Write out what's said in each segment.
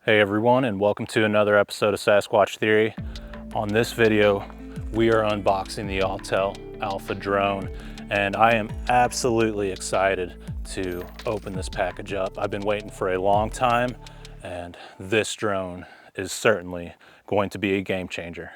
Hey everyone, and welcome to another episode of Sasquatch Theory. On this video, we are unboxing the Autel Alpha drone, and I am absolutely excited to open this package up. I've been waiting for a long time, and this drone is certainly going to be a game changer.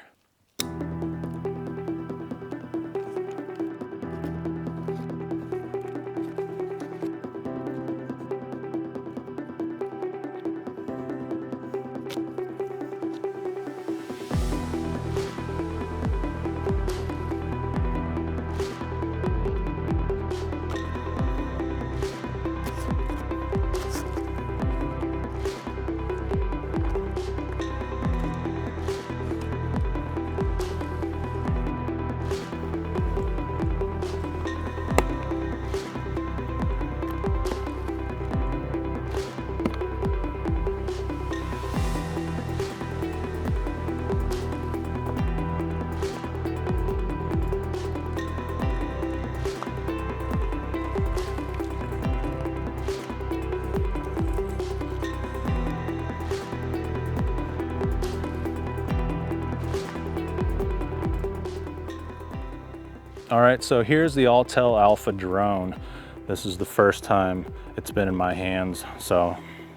All right, so here's the Autel Alpha drone. This is the first time it's been in my hands, so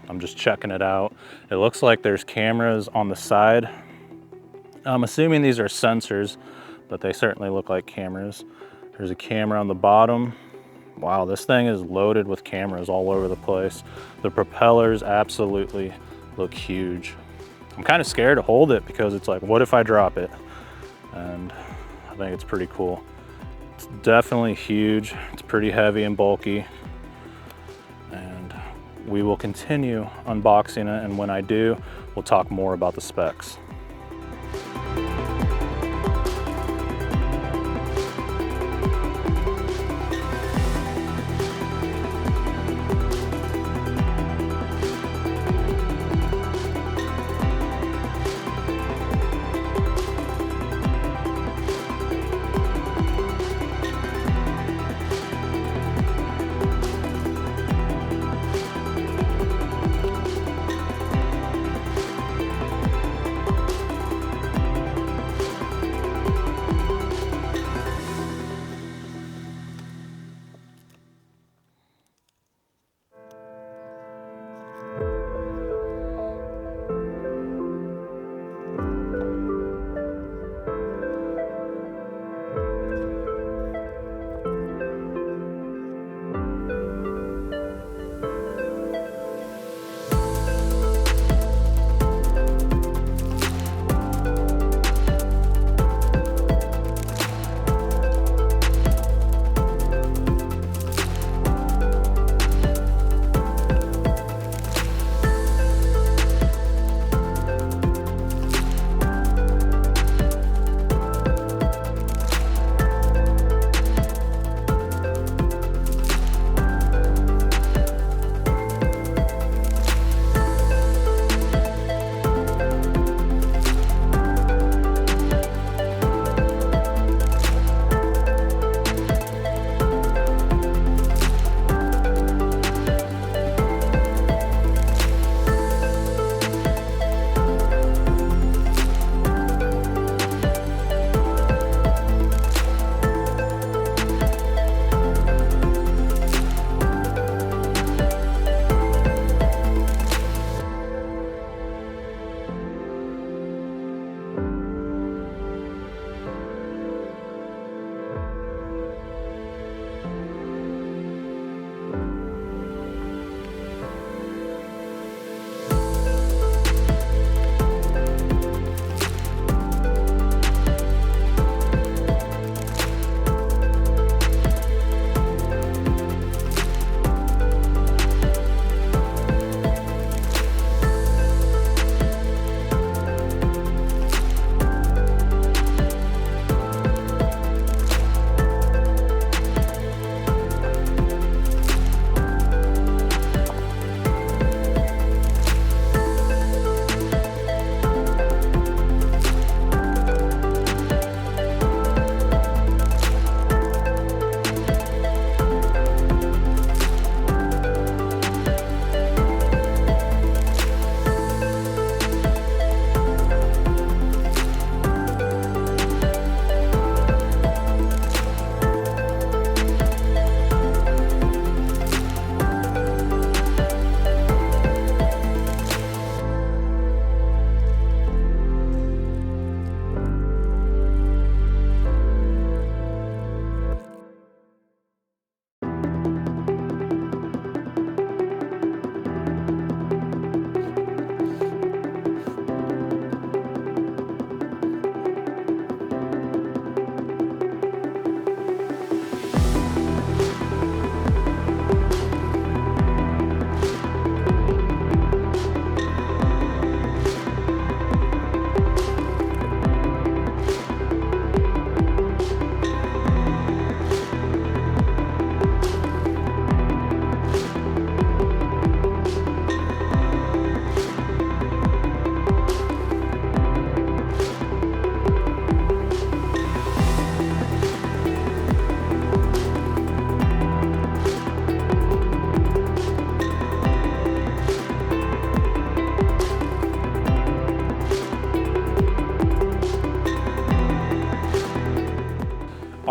I'm just checking it out. It looks like there's cameras on the side. I'm assuming these are sensors, but they certainly look like cameras. There's a camera on the bottom. Wow, this thing is loaded with cameras all over the place. The propellers absolutely look huge. I'm kind of scared to hold it because it's like, what if I drop it? And I think it's pretty cool. It's definitely huge. It's pretty heavy and bulky. And we will continue unboxing it, and when I do, we'll talk more about the specs.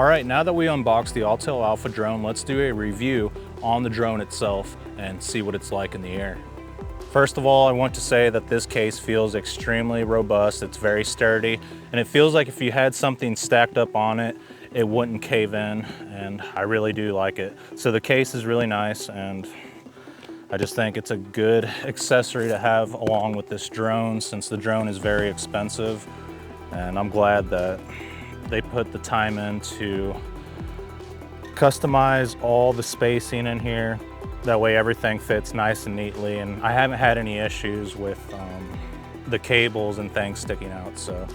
All right, now that we unboxed the Autel Alpha drone, let's do a review on the drone itself and see what it's like in the air. First of all, I want to say that this case feels extremely robust. It's very sturdy, and it feels like if you had something stacked up on it, it wouldn't cave in, and I really do like it. So the case is really nice, and I just think it's a good accessory to have along with this drone, since the drone is very expensive. And I'm glad that they put the time in to customize all the spacing in here. That way everything fits nice and neatly, and I haven't had any issues with the cables and things sticking out, so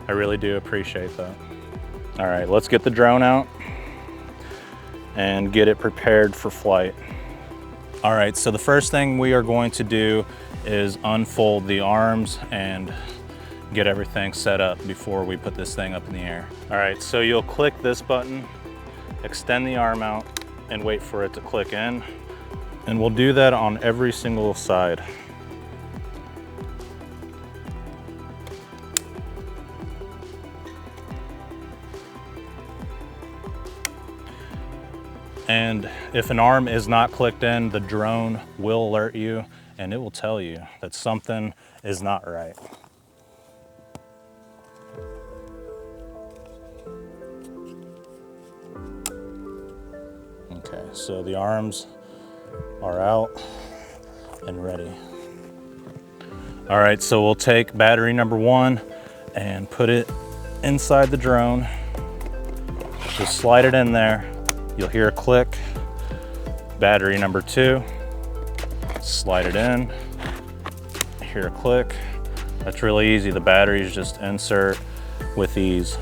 I really do appreciate that. All right, let's get the drone out and get it prepared for flight. All right, so the first thing we are going to do is unfold the arms and get everything set up before we put this thing up in the air. All right, so you'll click this button, extend the arm out, and wait for it to click in. And we'll do that on every single side. And if an arm is not clicked in, the drone will alert you and it will tell you that something is not right. Okay, so the arms are out and ready. All right, so we'll take battery number 1 and put it inside the drone. Just slide it in there. You'll hear a click. Battery number 2, slide it in, hear a click. That's really easy. The batteries just insert with ease.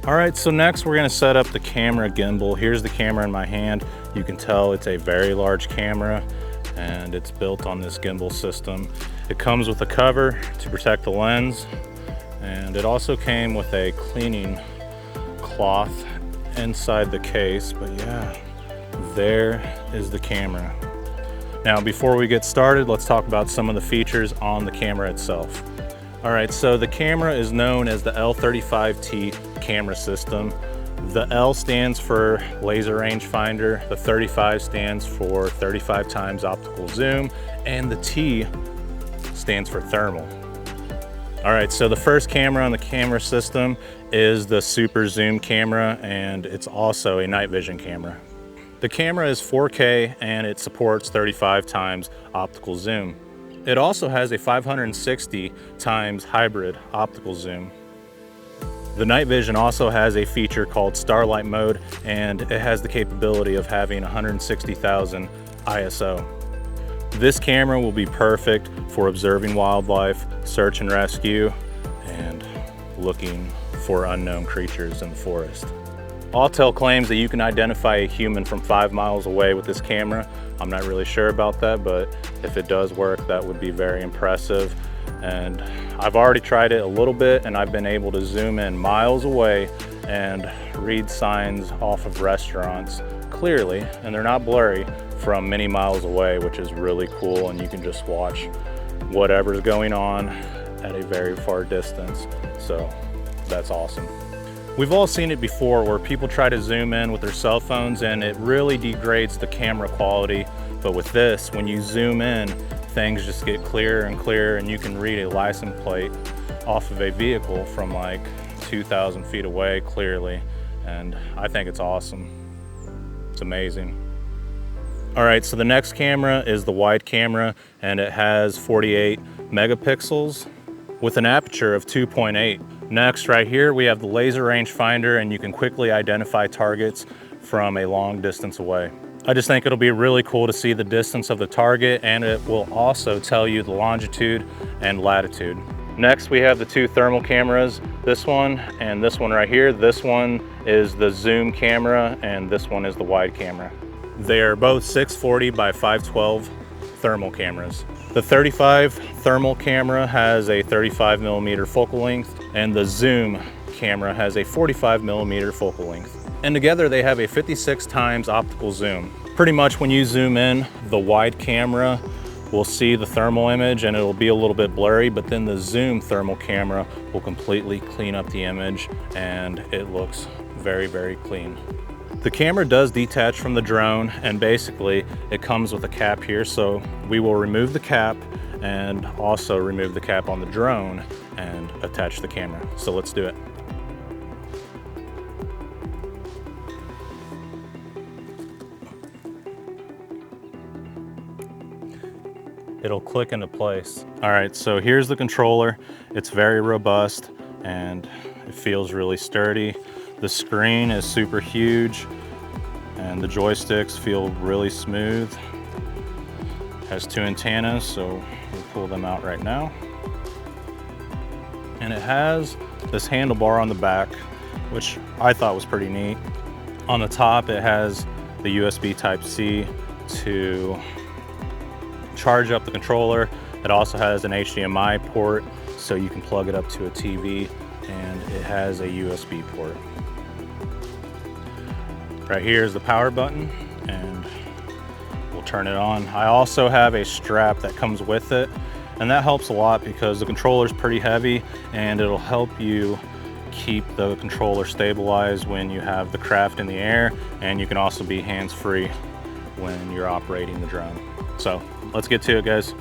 All right, so next we're gonna set up the camera gimbal. Here's the camera in my hand. You can tell it's a very large camera and it's built on this gimbal system. It comes with a cover to protect the lens, and it also came with a cleaning cloth inside the case. But yeah, there is the camera. Now, before we get started, let's talk about some of the features on the camera itself. All right, so the camera is known as the L35T camera system. The L stands for laser rangefinder, the 35 stands for 35 times optical zoom, and the T stands for thermal. All right, so the first camera on the camera system is the super zoom camera, and it's also a night vision camera. The camera is 4K and it supports 35 times optical zoom. It also has a 560 times hybrid optical zoom. The night vision also has a feature called Starlight mode, and it has the capability of having 160,000 ISO. This camera will be perfect for observing wildlife, search and rescue, and looking for unknown creatures in the forest. Autel claims that you can identify a human from 5 miles away with this camera. I'm not really sure about that, but if it does work, that would be very impressive. And I've already tried it a little bit, and I've been able to zoom in miles away and read signs off of restaurants clearly, and they're not blurry, from many miles away, which is really cool, and you can just watch whatever's going on at a very far distance. So that's awesome. We've all seen it before where people try to zoom in with their cell phones and it really degrades the camera quality. But with this, when you zoom in, things just get clearer and clearer, and you can read a license plate off of a vehicle from like 2,000 feet away clearly. And I think it's awesome. It's amazing. All right, so the next camera is the wide camera, and it has 48 megapixels with an aperture of 2.8. Next, right here, we have the laser rangefinder, and you can quickly identify targets from a long distance away. I just think it'll be really cool to see the distance of the target, and it will also tell you the longitude and latitude. Next, we have the 2 thermal cameras, this one and this one right here. This one is the zoom camera, and this one is the wide camera. They are both 640 by 512 thermal cameras. The 35 thermal camera has a 35 millimeter focal length, and the zoom camera has a 45 millimeter focal length. And together they have a 56 times optical zoom. Pretty much when you zoom in, the wide camera will see the thermal image and it'll be a little bit blurry, but then the zoom thermal camera will completely clean up the image and it looks very, very clean. The camera does detach from the drone, and basically it comes with a cap here, so we will remove the cap and also remove the cap on the drone and attach the camera. So let's do it. It'll click into place. All right, so here's the controller. It's very robust and it feels really sturdy. The screen is super huge and the joysticks feel really smooth. Has 2 antennas, so we'll pull them out right now. And it has this handlebar on the back, which I thought was pretty neat. On the top, it has the USB Type-C to charge up the controller. It also has an HDMI port, so you can plug it up to a TV, and it has a USB port. Right here is the power button, and we'll turn it on. I also have a strap that comes with it, and that helps a lot because the controller is pretty heavy, and it'll help you keep the controller stabilized when you have the craft in the air, and you can also be hands-free when you're operating the drone. So let's get to it, guys.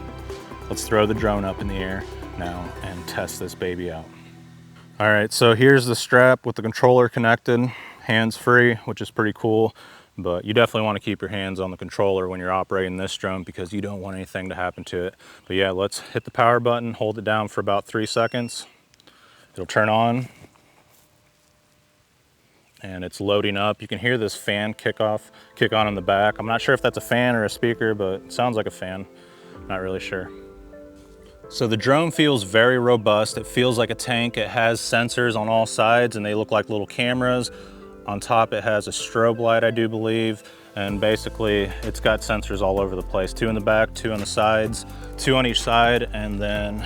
Let's throw the drone up in the air now and test this baby out. All right, so here's the strap with the controller connected, hands-free, which is pretty cool, but you definitely want to keep your hands on the controller when you're operating this drone because you don't want anything to happen to it. But yeah, let's hit the power button, hold it down for about 3 seconds. It'll turn on and it's loading up. You can hear this fan kick on in the back. I'm not sure if that's a fan or a speaker, but it sounds like a fan. Not really sure. So the drone feels very robust. It feels like a tank. It has sensors on all sides and they look like little cameras. On top it has a strobe light, I do believe, and basically it's got sensors all over the place. 2 in the back, 2 on the sides, 2 on each side, and then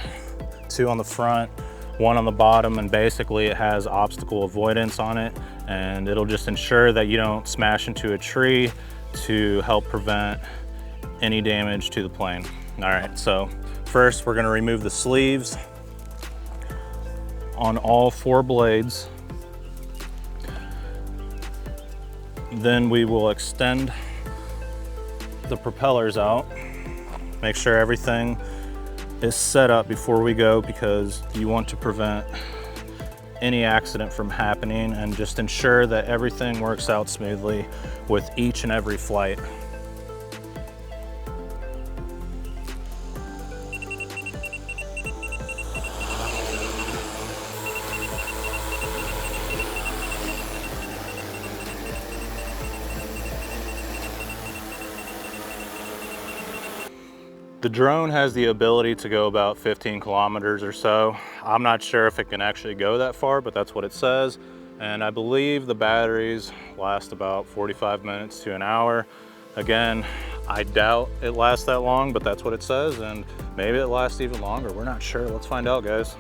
2 on the front, 1 on the bottom, and basically it has obstacle avoidance on it, and it'll just ensure that you don't smash into a tree to help prevent any damage to the plane. All right, so first we're gonna remove the sleeves on all 4 blades. Then we will extend the propellers out. Make sure everything is set up before we go because you want to prevent any accident from happening and just ensure that everything works out smoothly with each and every flight. The drone has the ability to go about 15 kilometers or so. I'm not sure if it can actually go that far, but that's what it says. And I believe the batteries last about 45 minutes to an hour. Again, I doubt it lasts that long, but that's what it says. And maybe it lasts even longer. We're not sure. Let's find out, guys.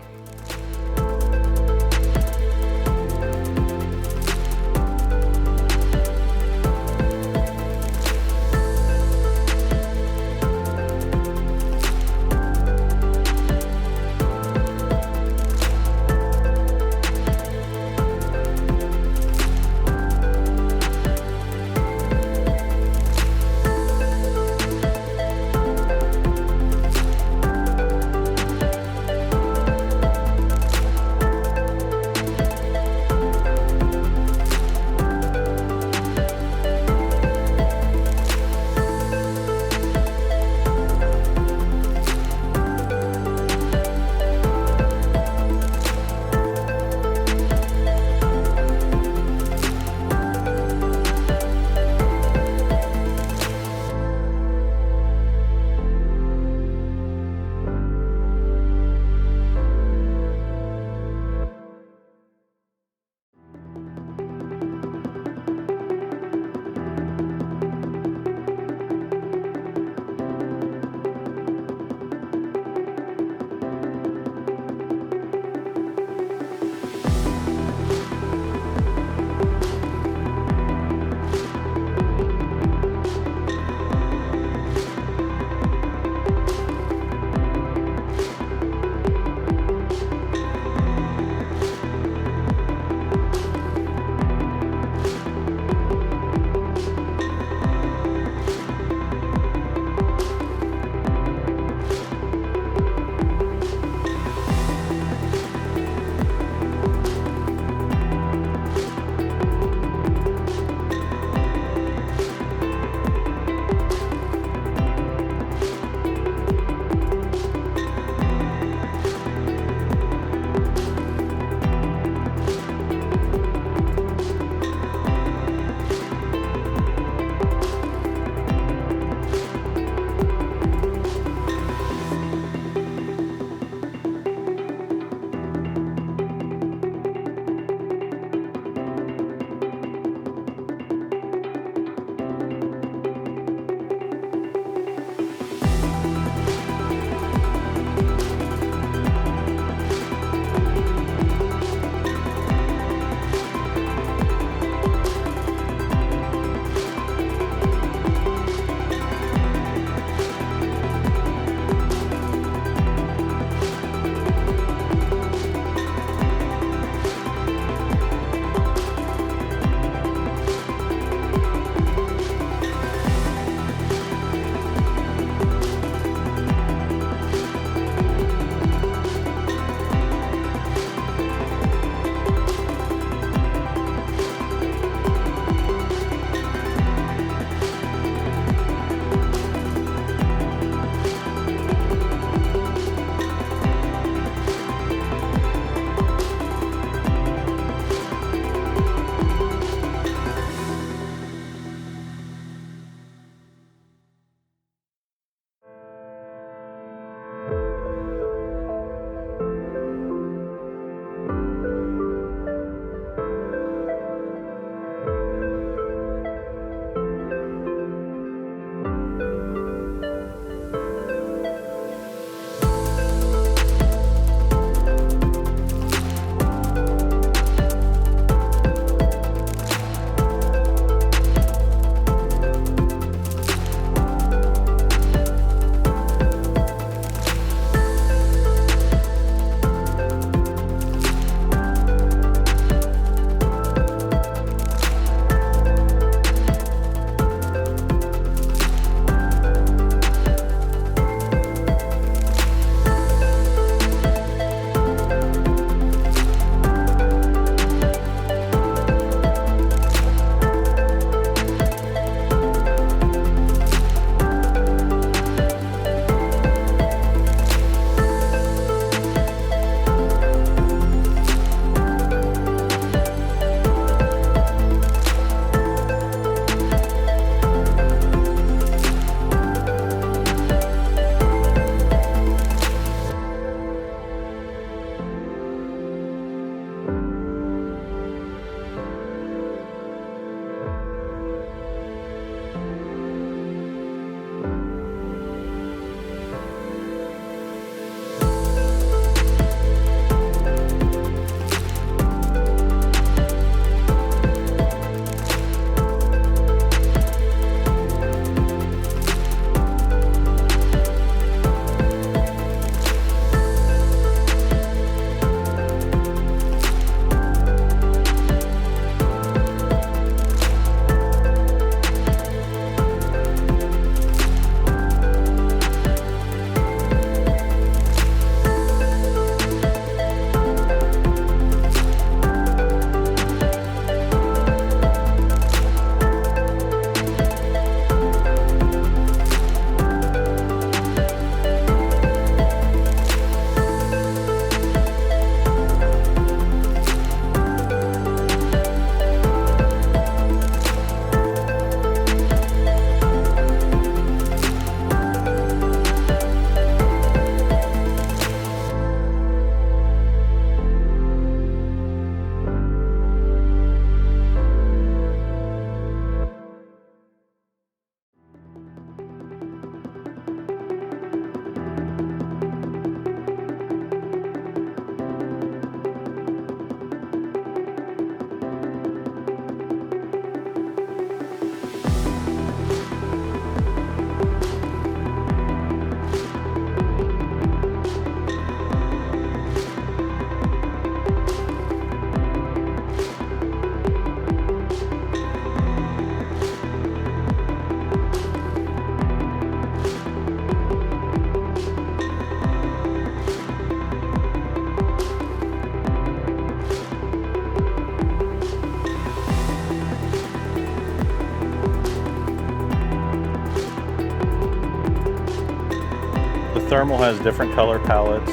thermal has different color palettes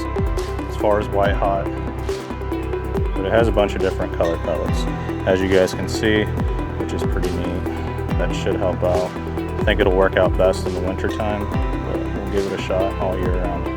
as far as white hot, but it has a bunch of different color palettes, as you guys can see, which is pretty neat. That should help out. I think it'll work out best in the winter time, but we'll give it a shot all year round.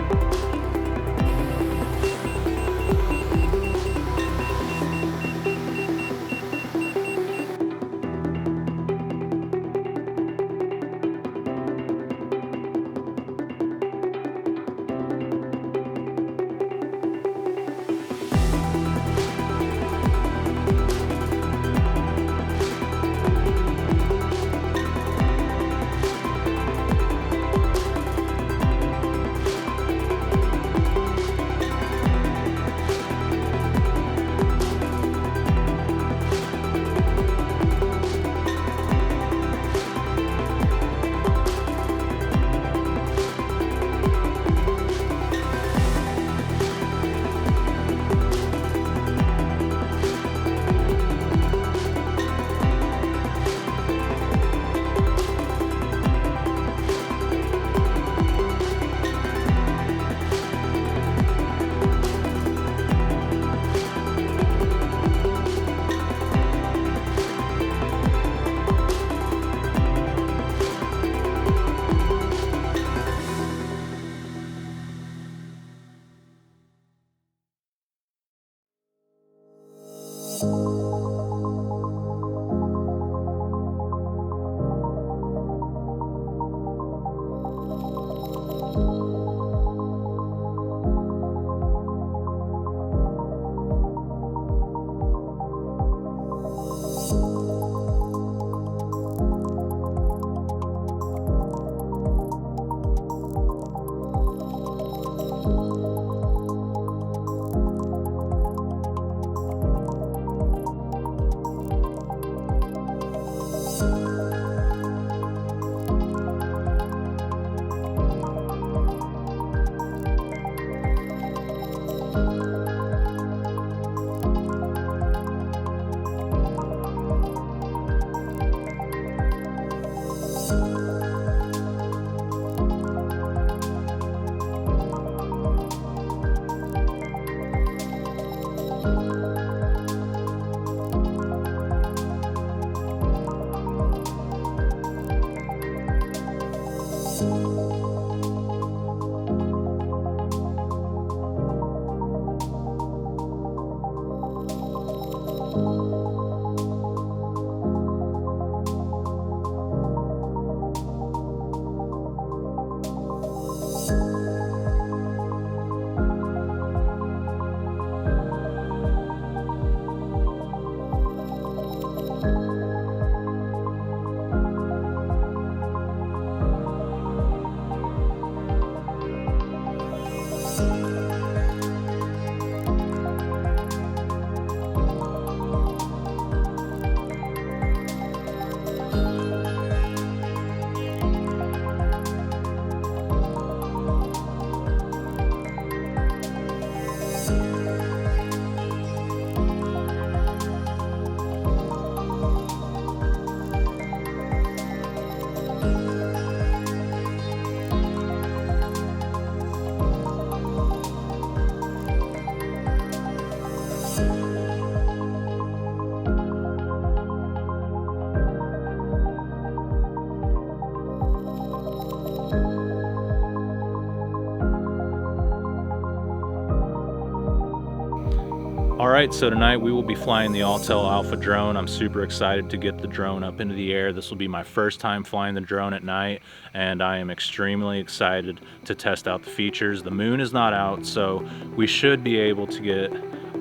Alright, so tonight we will be flying the Autel Alpha drone. I'm super excited to get the drone up into the air. This will be my first time flying the drone at night, and I am extremely excited to test out the features. The moon is not out, so we should be able to get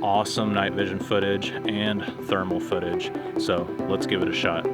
awesome night vision footage and thermal footage. So let's give it a shot.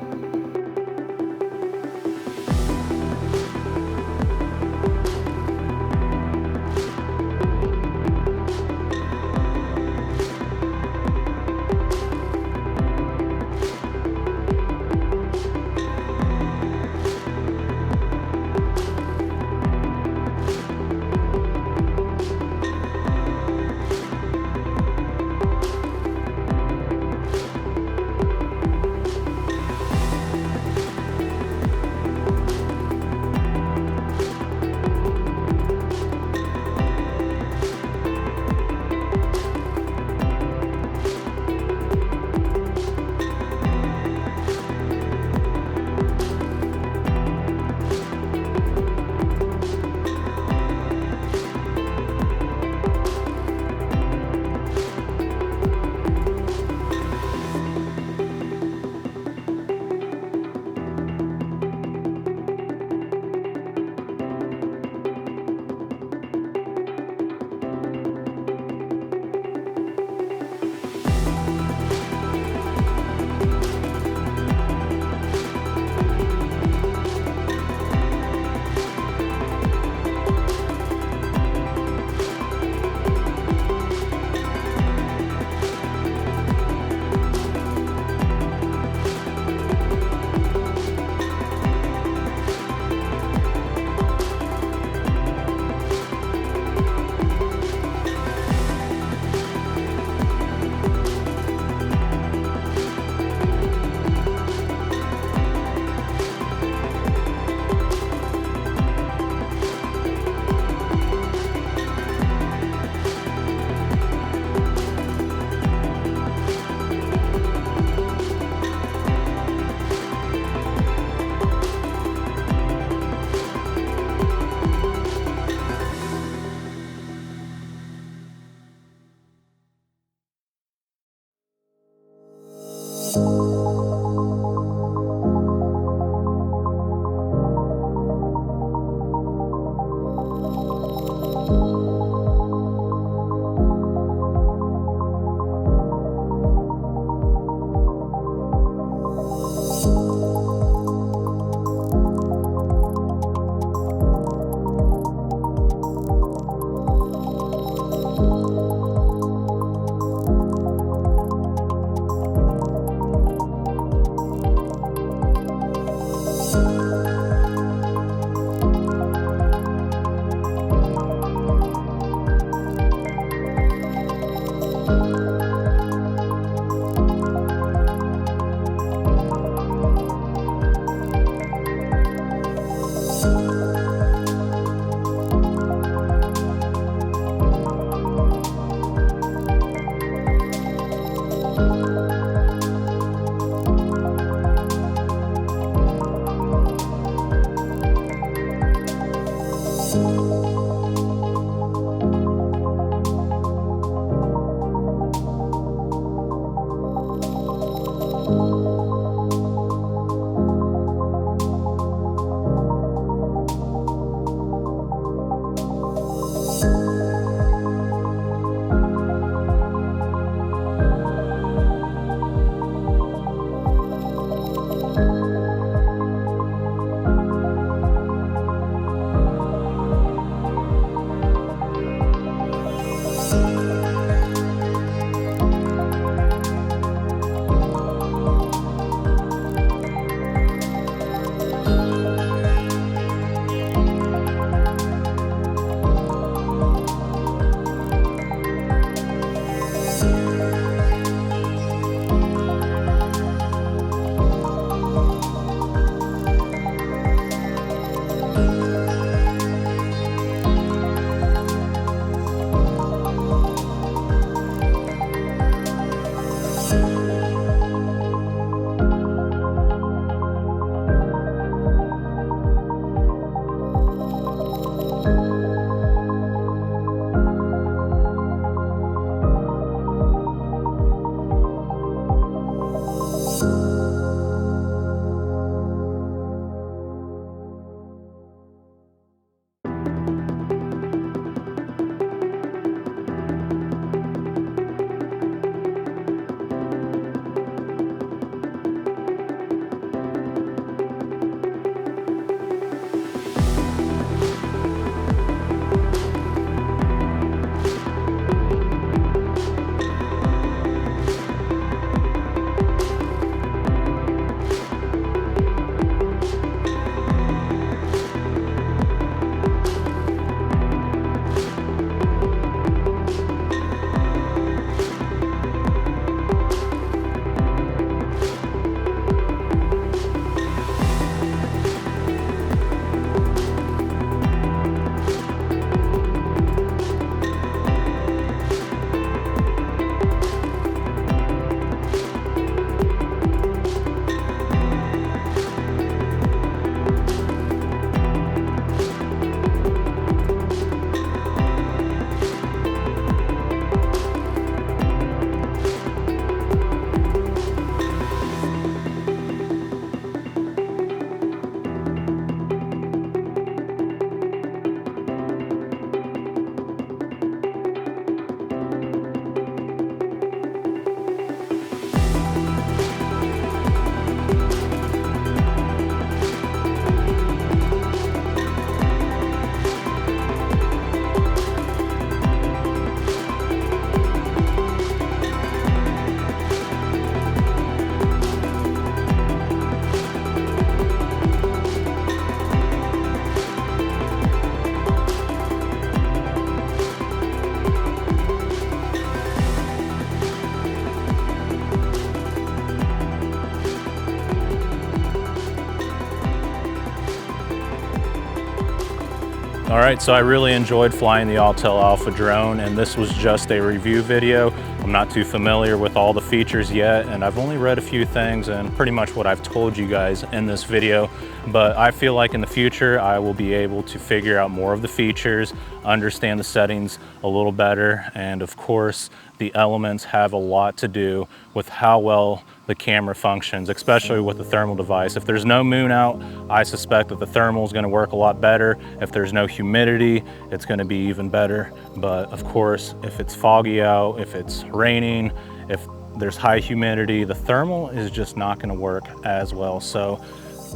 All right, so I really enjoyed flying the Autel Alpha drone, and this was just a review video. I'm not too familiar with all the features yet, and I've only read a few things and pretty much what I've told you guys in this video. But I feel like in the future, I will be able to figure out more of the features, understand the settings a little better, and of course, the elements have a lot to do with how well the camera functions, especially with the thermal device. If there's no moon out, I suspect that the thermal is going to work a lot better. If there's no humidity, it's going to be even better. But of course, if it's foggy out, if it's raining, if there's high humidity, the thermal is just not going to work as well. So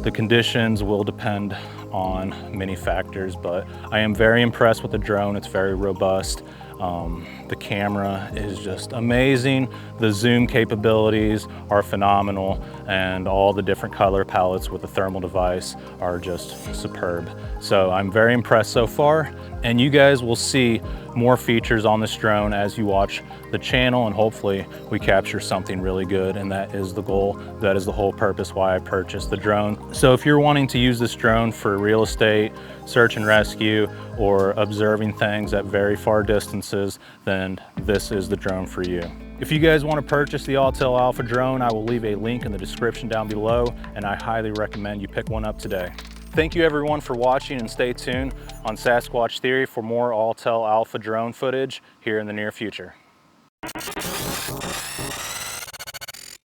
the conditions will depend on many factors, but I am very impressed with the drone. It's very robust. The camera is just amazing. The zoom capabilities are phenomenal, and all the different color palettes with the thermal device are just superb. So I'm very impressed so far, and you guys will see more features on this drone as you watch the channel, and hopefully we capture something really good, and that is the goal. That is the whole purpose why I purchased the drone. So if you're wanting to use this drone for real estate, search and rescue, or observing things at very far distances, then this is the drone for you. If you guys want to purchase the Autel Alpha drone, I will leave a link in the description down below, and I highly recommend you pick one up today. Thank you everyone for watching, and stay tuned on Sasquatch Theory for more Autel Alpha drone footage here in the near future.